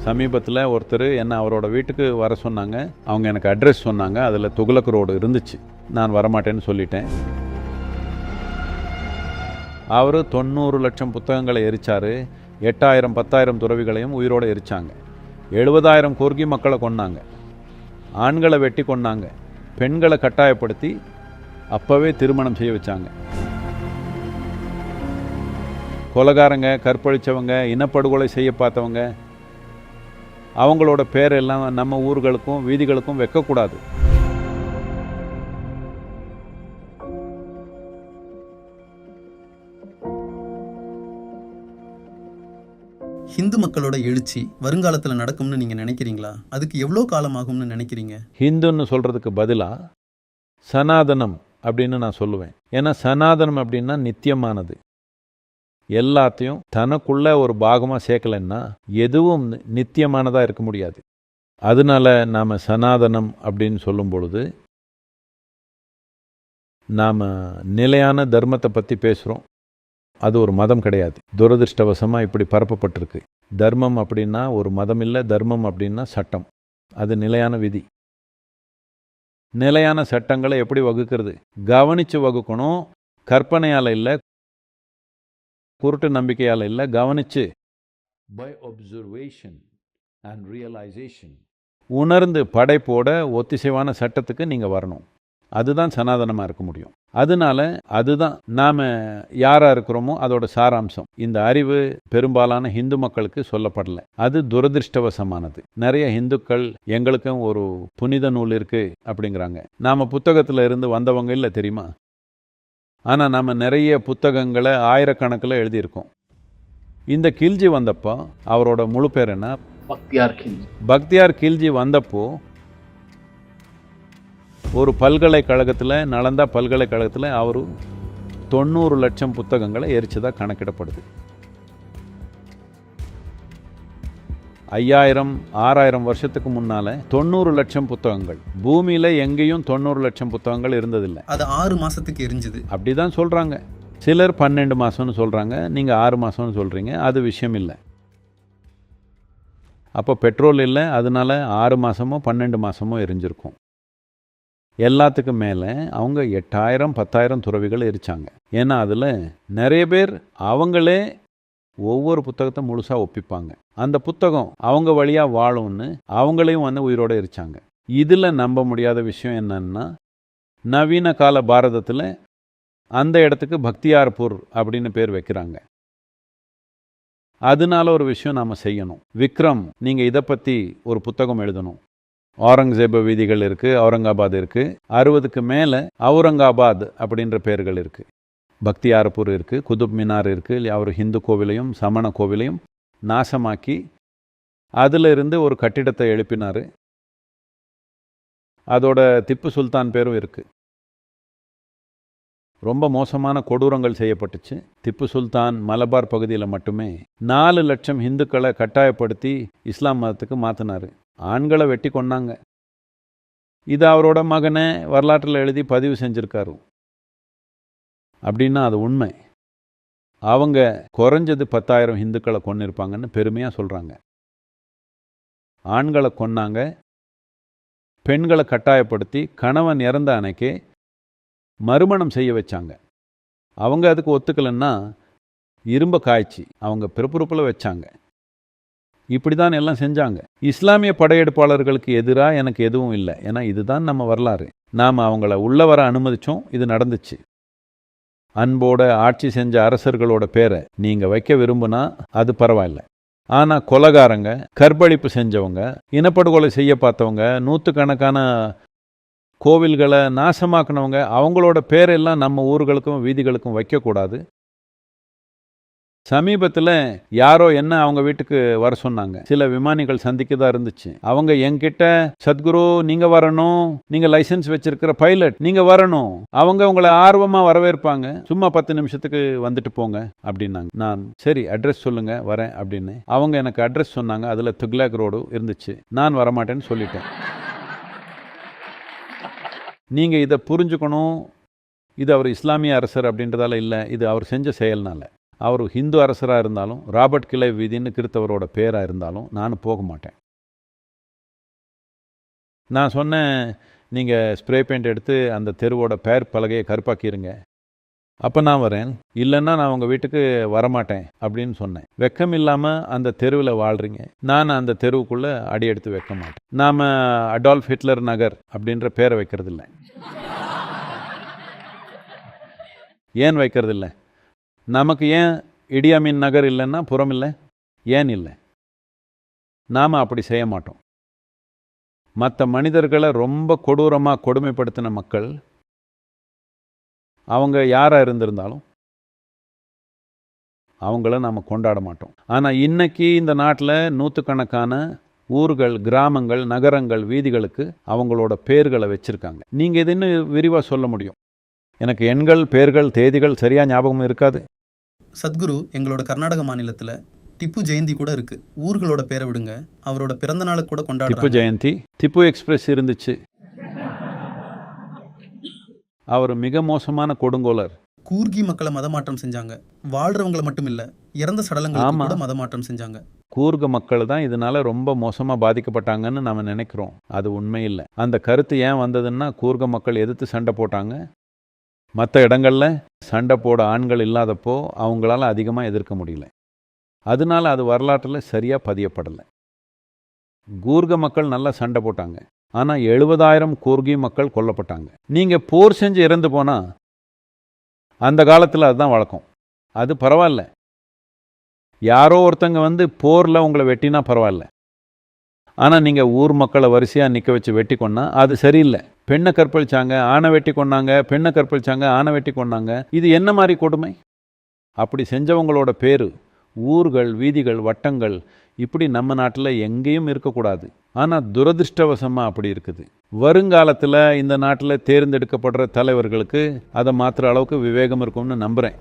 சமீபத்தில் ஒருத்தர் என்னை அவரோட வீட்டுக்கு வர சொன்னாங்க. அவங்க எனக்கு அட்ரஸ் சொன்னாங்க. அதில் துக்ளக் ரோடு இருந்துச்சு. நான் வரமாட்டேன்னு சொல்லிட்டேன். அவர் 90 லட்சம் புத்தகங்களை எரிச்சார். 8000 10,000 துறவிகளையும் உயிரோடு எரிச்சாங்க. 70,000 கொர்கி மக்களை கொன்னாங்க. ஆண்களை வெட்டி கொன்னாங்க. பெண்களை கட்டாயப்படுத்தி அப்போவே திருமணம் செய்ய வச்சாங்க. கொலைகாரங்க, கற்பழித்தவங்க, இனப்படுகொலை செய்ய பார்த்தவங்க, அவங்களோட பேரெல்லாம் நம்ம ஊர்களுக்கும் வீதிகளுக்கும் வைக்கக்கூடாது. ஹிந்து மக்களோட எழுச்சி வருங்காலத்தில் நடக்கும்னு நீங்கள் நினைக்கிறீங்களா? அதுக்கு எவ்வளோ காலம் ஆகும்னு நினைக்கிறீங்க? ஹிந்துன்னு சொல்கிறதுக்கு பதிலாக சனாதனம் அப்படின்னு நான் சொல்லுவேன். ஏன்னா சனாதனம் அப்படின்னா நித்தியமானது. எல்லாத்தையும் தனக்குள்ள ஒரு பாகமாக சேர்க்கலைன்னா எதுவும் நித்தியமானதாக இருக்க முடியாது. அதனால நாம் சனாதனம் அப்படின்னு சொல்லும் பொழுது நாம் நிலையான தர்மத்தை பற்றி பேசுகிறோம். அது ஒரு மதம் கிடையாது. துரதிருஷ்டவசமாக இப்படி பரப்பப்பட்டிருக்கு. தர்மம் அப்படின்னா ஒரு மதம் இல்லை. தர்மம் அப்படின்னா சட்டம். அது நிலையான விதி. நிலையான சட்டங்களை எப்படி வகுக்கிறது? கவனித்து வகுக்கணும். கற்பனையால் இல்லை, குருட்டு நம்பிக்கையால் இல்லை, கவனித்து பை ஒப்சர்வேஷன் அண்ட் ரியலைசேஷன் உணர்ந்து படைப்போட ஒத்திசைவான சட்டத்துக்கு நீங்கள் வரணும். அதுதான் சனாதனமாக இருக்க முடியும். அதனால அதுதான் நாம் யாராக இருக்கிறோமோ அதோட சாராம்சம். இந்த அறிவு பெரும்பாலான ஹிந்து மக்களுக்கு சொல்லப்படலை. அது துரதிருஷ்டவசமானது. நிறைய ஹிந்துக்கள் எங்களுக்கும் ஒரு புனித நூல் இருக்குது அப்படிங்கிறாங்க. நாம் புத்தகத்தில் இருந்து வந்தவங்க இல்லை, தெரியுமா? ஆனால் நம்ம நிறைய புத்தகங்களை ஆயிரக்கணக்கில் எழுதியிருக்கோம். இந்த கில்ஜி வந்தப்போ அவரோட முழு பேர் என்ன? பக்தியார் கில்ஜி வந்தப்போ ஒரு பல்கலைக்கழகத்தில், நலந்தா பல்கலைக்கழகத்தில் அவர் 90 லட்சம் புத்தகங்களை எரிச்சதாக கணக்கிடப்படுது. 5000 6000 வருஷத்துக்கு முன்னால் 90 லட்சம் புத்தகங்கள். பூமியில் எங்கேயும் 90 லட்சம் புத்தகங்கள் இருந்ததில்லை. அது 6 மாதத்துக்கு எரிஞ்சுது அப்படி தான் சொல்கிறாங்க. சிலர் 12 மாதம்னு சொல்கிறாங்க. நீங்கள் 6 மாதம்னு சொல்கிறீங்க. அது விஷயம் இல்லை. அப்போ பெட்ரோல் இல்லை, அதனால 6 மாதமோ 12 மாதமோ எரிஞ்சிருக்கும். எல்லாத்துக்கும் மேலே அவங்க 8000 10,000 துறவிகள் எரிச்சாங்க. ஏன்னா அதில் நிறைய பேர் அவங்களே ஒவ்வொரு புத்தகத்தை முழுசாக ஒப்பிப்பாங்க. அந்த புத்தகம் அவங்க வழியாக வாழும்னு அவங்களையும் உயிரோடு எரிச்சாங்க. இதில் நம்ப முடியாத விஷயம் என்னன்னா, நவீன கால பாரதத்தில் அந்த இடத்துக்கு பக்தியார்பூர் அப்படின்னு பேர் வைக்கிறாங்க. அதனால ஒரு விஷயம் நாம் செய்யணும். விக்ரம், நீங்கள் இதை பற்றி ஒரு புத்தகம் எழுதணும். அவுரங்கசீப் வீதிகள் இருக்குது, அவுரங்காபாத் இருக்குது, 60க்கு மேலே அவுரங்காபாத் அப்படின்ற பேர்கள் இருக்குது. பக்தியார்பூர் இருக்குது, குதுப் மினார் இருக்குது. அவர் ஹிந்து கோவிலையும் சமண கோவிலையும் நாசமாக்கி அதில் இருந்து ஒரு கட்டிடத்தை எழுப்பினார். அதோட திப்பு சுல்தான் பேரும் இருக்குது. ரொம்ப மோசமான கொடூரங்கள் செய்யப்பட்டுச்சு. திப்பு சுல்தான் மலபார் பகுதியில் மட்டுமே 4 லட்சம் இந்துக்களை கட்டாயப்படுத்தி இஸ்லாம் மதத்துக்கு மாற்றினார். ஆண்களை வெட்டி கொண்டாங்க. இது அவரோட மகனை வரலாற்றில் எழுதி பதிவு செஞ்சுருக்காரு. அப்படின்னா அது உண்மை. அவங்க குறைஞ்சது 10,000 இந்துக்களை கொன்னிருப்பாங்கன்னு பெருமையாக சொல்கிறாங்க. ஆண்களை கொன்னாங்க. பெண்களை கட்டாயப்படுத்தி கணவன் இறந்த அன்னைக்கே மறுமணம் செய்ய வச்சாங்க. அவங்க அதுக்கு ஒத்துக்கலைன்னா இரும்பை காய்ச்சி அவங்க பிறப்புறுப்பில் வச்சாங்க. இப்படி தான் எல்லாம் செஞ்சாங்க. இஸ்லாமிய படையெடுப்பாளர்களுக்கு எதிராக எனக்கு எதுவும் இல்லை. ஏன்னா இதுதான் நம்ம வரலாறு. நாம் அவங்கள உள்ள வர அனுமதித்தோம். இது நடந்துச்சு. அன்போட ஆட்சி செஞ்ச அரசர்களோட பேரை நீங்கள் வைக்க விரும்புனா அது பரவாயில்ல. ஆனால் கொலைகாரங்க, கற்பழிப்பு செஞ்சவங்க, இனப்படுகொலை செய்ய பார்த்தவங்க, 100கணக்கான கோவில்களை நாசமாக்கினவங்க, அவங்களோட பேரெல்லாம் நம்ம ஊர்களுக்கும் வீதிகளுக்கும் வைக்கக்கூடாது. சமீபத்தில் யாரோ என்ன அவங்க வீட்டுக்கு வர சொன்னாங்க. சில விமானிகள் சந்திக்க தான் இருந்துச்சு. அவங்க என்கிட்ட, சத்குரு நீங்கள் வரணும், நீங்கள் லைசன்ஸ் வச்சிருக்கிற பைலட், நீங்கள் வரணும், அவங்க உங்களை ஆர்வமாக வரவேற்பாங்க, சும்மா 10 நிமிஷத்துக்கு வந்துட்டு போங்க அப்படின்னாங்க. நான் சரி அட்ரஸ் சொல்லுங்க வரேன் அப்படின்னு. அவங்க எனக்கு அட்ரஸ் சொன்னாங்க. அதில் துக்ளக் ரோடு இருந்துச்சு. நான் வரமாட்டேன்னு சொல்லிட்டேன். நீங்கள் இதை புரிஞ்சுக்கணும். இது அவர் இஸ்லாமிய அரசர் அப்படின்றதால இல்லை, இது அவர் செஞ்ச செயல்னால. அவர் ஹிந்து அரசராக இருந்தாலும், ராபர்ட் கிளை வீதின்னு கிறித்தவரோட பேராக இருந்தாலும் நான் போக மாட்டேன். நான் சொன்னேன், நீங்கள் ஸ்ப்ரே பெயிண்ட் எடுத்து அந்த தெருவோட பேர் பலகையை கருப்பாக்கிடுங்க, அப்போ நான் வரேன், இல்லைன்னா நான் உங்கள் வீட்டுக்கு வரமாட்டேன் அப்படின்னு சொன்னேன். வெக்கம் இல்லாமல் அந்த தெருவில் வாழ்கிறீங்க, நான் அந்த தெருவுக்குள்ளே அடி எடுத்து வைக்க மாட்டேன். நாம் அடால்ஃப் ஹிட்லர் நகர் அப்படின்ற பேரை வைக்கிறதில்ல. ஏன் வைக்கிறதில்ல? நமக்கு ஏன் இடியாமீன் நகர் இல்லைன்னா புறம் இல்லை? ஏன் இல்லை? நாம் அப்படி செய்ய மாட்டோம். மற்ற மனிதர்களை ரொம்ப கொடூரமாக கொடுமைப்படுத்தின மக்கள், அவங்க யாராக இருந்திருந்தாலும் அவங்கள நாம் கொண்டாட மாட்டோம். ஆனால் இன்னைக்கு இந்த நாட்டில் நூற்றுக்கணக்கான ஊர்கள், கிராமங்கள், நகரங்கள், வீதிகளுக்கு அவங்களோட பேர்களை வச்சுருக்காங்க. நீங்கள் இது இன்னும் விரிவாக சொல்ல முடியும். எனக்கு எண்கள், பேர்கள், தேதிகள் சரியாக ஞாபகம் இருக்காது. சத்குரு, எங்களோட கர்நாடக மாநிலத்தில் டிப்பு ஜெயந்தி கூட இருக்குது. ஊர்களோட பேரை விடுங்க, அவரோட பிறந்த நாளுக்கு கூட டிப்பு கொண்டாடுறாங்க. ஜெயந்தி, டிப்பு எக்ஸ்பிரஸ் இருந்துச்சு. அவர் மிக மோசமான கொடுங்கோலர். கூர்கி மக்களை மதமாற்றம் செஞ்சாங்க. வாழ்றவங்களை மட்டும் இல்லை, இறந்த சடலங்களுக்கு கூட மதமாற்றம் செஞ்சாங்க. கூர்க மக்கள் தான் இதனால ரொம்ப மோசமாக பாதிக்கப்பட்டாங்கன்னு நம்ம நினைக்கிறோம். அது உண்மை இல்லை. அந்த கருத்து ஏன் வந்ததுன்னா, கூர்க மக்கள் எதிர்த்து சண்டை போட்டாங்க. மற்ற இடங்களில் சண்டை போட ஆண்கள் இல்லாதப்போ அவங்களால அதிகமாக எதிர்க்க முடியல. அதனால அது வரலாற்றில் சரியாக பதியப்படலை. கூர்க மக்கள் நல்லா சண்டை போட்டாங்க, ஆனால் 70,000 கூர்கி மக்கள் கொல்லப்பட்டாங்க. நீங்கள் போர் செஞ்சு இறந்து போனால் அந்த காலத்தில் அதுதான் வழக்கம். அது பரவாயில்ல. யாரோ ஒருத்தங்க போரில் உங்களை வெட்டினா பரவாயில்ல. ஆனால் நீங்கள் ஊர் மக்களை வரிசையாக நிற்க வச்சு வெட்டி கொண்டா அது சரியில்லை. பெண்ணை கற்பழிச்சாங்க, ஆணை வெட்டி கொண்டாங்க, பெண்ணை கற்பழிச்சாங்க, ஆணை வெட்டி கொண்டாங்க. இது என்ன மாதிரி கொடுமை? அப்படி செஞ்சவங்களோட பேர், ஊர்கள், வீதிகள், வட்டங்கள் இப்படி நம்ம நாட்டில் எங்கேயும் இருக்கக்கூடாது. ஆனால் துரதிருஷ்டவசமாக அப்படி இருக்குது. வருங்காலத்தில் இந்த நாட்டில் தேர்ந்தெடுக்கப்படுற தலைவர்களுக்கு அதை மாற்றுற அளவுக்கு விவேகம் இருக்கும்னு நம்புகிறேன்.